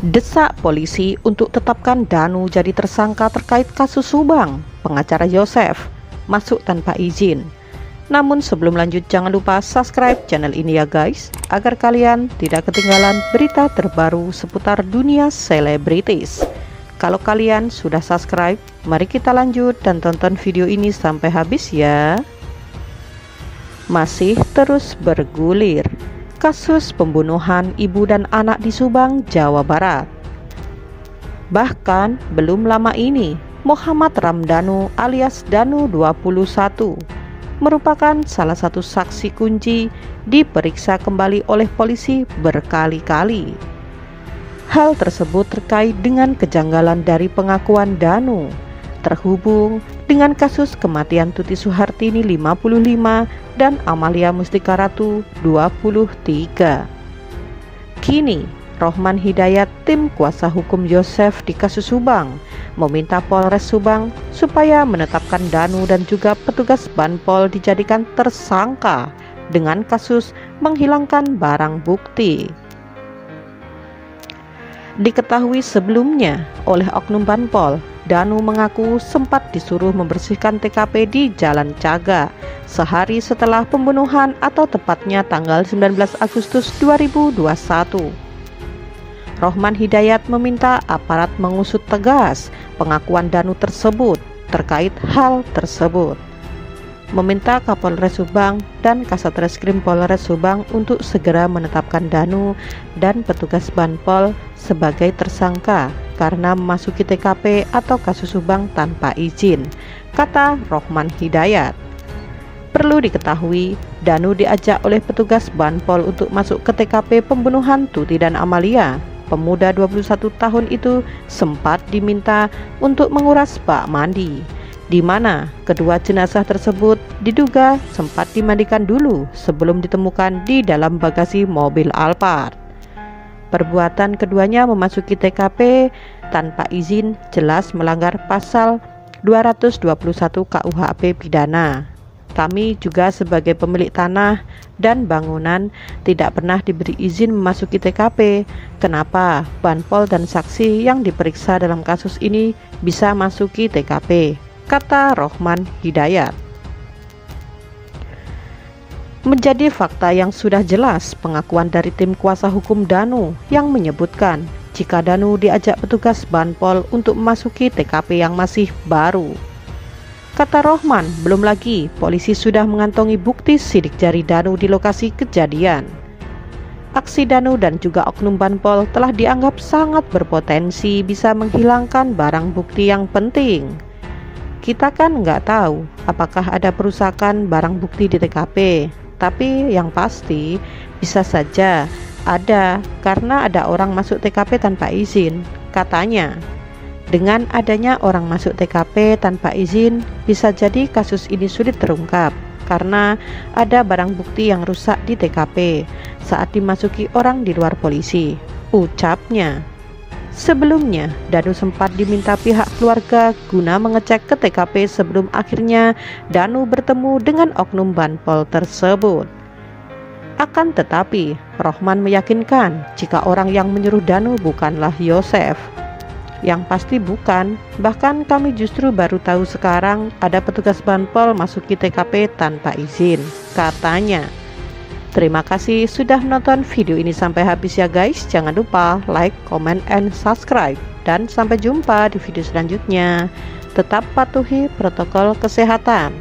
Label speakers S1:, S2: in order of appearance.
S1: Desak polisi untuk tetapkan Danu jadi tersangka terkait kasus Subang. Pengacara Yosef masuk tanpa izin. Namun sebelum lanjut, jangan lupa subscribe channel ini ya guys, agar kalian tidak ketinggalan berita terbaru seputar dunia selebritis. Kalau kalian sudah subscribe, mari kita lanjut dan tonton video ini sampai habis ya. Masih terus bergulir kasus pembunuhan ibu dan anak di Subang, Jawa Barat. Bahkan belum lama ini, Muhammad Ramdhanu alias Danu 21 merupakan salah satu saksi kunci diperiksa kembali oleh polisi berkali-kali. Hal tersebut terkait dengan kejanggalan dari pengakuan Danu terhubung dengan kasus kematian Tuti Suhartini 55 dan Amalia Mustika Ratu 23. Kini Rohman Hidayat, tim kuasa hukum Yosef di kasus Subang, meminta Polres Subang supaya menetapkan Danu dan juga petugas Banpol dijadikan tersangka dengan kasus menghilangkan barang bukti. Diketahui sebelumnya oleh oknum Banpol, Danu mengaku sempat disuruh membersihkan TKP di Jalan Caga sehari setelah pembunuhan atau tepatnya tanggal 19 Agustus 2021. Rohman Hidayat meminta aparat mengusut tegas pengakuan Danu tersebut terkait hal tersebut. Meminta Kapolres Subang dan Kasatreskrim Polres Subang untuk segera menetapkan Danu dan petugas Banpol sebagai tersangka karena memasuki TKP atau kasus Subang tanpa izin, kata Rohman Hidayat. Perlu diketahui, Danu diajak oleh petugas Banpol untuk masuk ke TKP pembunuhan Tuti dan Amalia. Pemuda 21 tahun itu sempat diminta untuk menguras bak mandi, di mana kedua jenazah tersebut diduga sempat dimandikan dulu sebelum ditemukan di dalam bagasi mobil Alphard. Perbuatan keduanya memasuki TKP tanpa izin jelas melanggar pasal 221 KUHP pidana. Kami juga sebagai pemilik tanah dan bangunan tidak pernah diberi izin memasuki TKP. Kenapa Banpol dan saksi yang diperiksa dalam kasus ini bisa masuki TKP? Kata Rohman Hidayat. Menjadi fakta yang sudah jelas pengakuan dari tim kuasa hukum Danu yang menyebutkan jika Danu diajak petugas Banpol untuk memasuki TKP yang masih baru. Kata Rohman, belum lagi polisi sudah mengantongi bukti sidik jari Danu di lokasi kejadian. Aksi Danu dan juga oknum Banpol telah dianggap sangat berpotensi bisa menghilangkan barang bukti yang penting. Kita kan nggak tahu apakah ada perusakan barang bukti di TKP, tapi yang pasti bisa saja ada karena ada orang masuk TKP tanpa izin, katanya. Dengan adanya orang masuk TKP tanpa izin, bisa jadi kasus ini sulit terungkap karena ada barang bukti yang rusak di TKP saat dimasuki orang di luar polisi, ucapnya. Sebelumnya, Danu sempat diminta pihak keluarga guna mengecek ke TKP sebelum akhirnya Danu bertemu dengan oknum Banpol tersebut. Akan tetapi, Rohman meyakinkan jika orang yang menyuruh Danu bukanlah Yosef. Yang pasti bukan, bahkan kami justru baru tahu sekarang ada petugas Banpol masuki TKP tanpa izin, katanya. Terima kasih sudah menonton video ini sampai habis ya guys. Jangan lupa like, comment, and subscribe. Dan sampai jumpa di video selanjutnya. Tetap patuhi protokol kesehatan.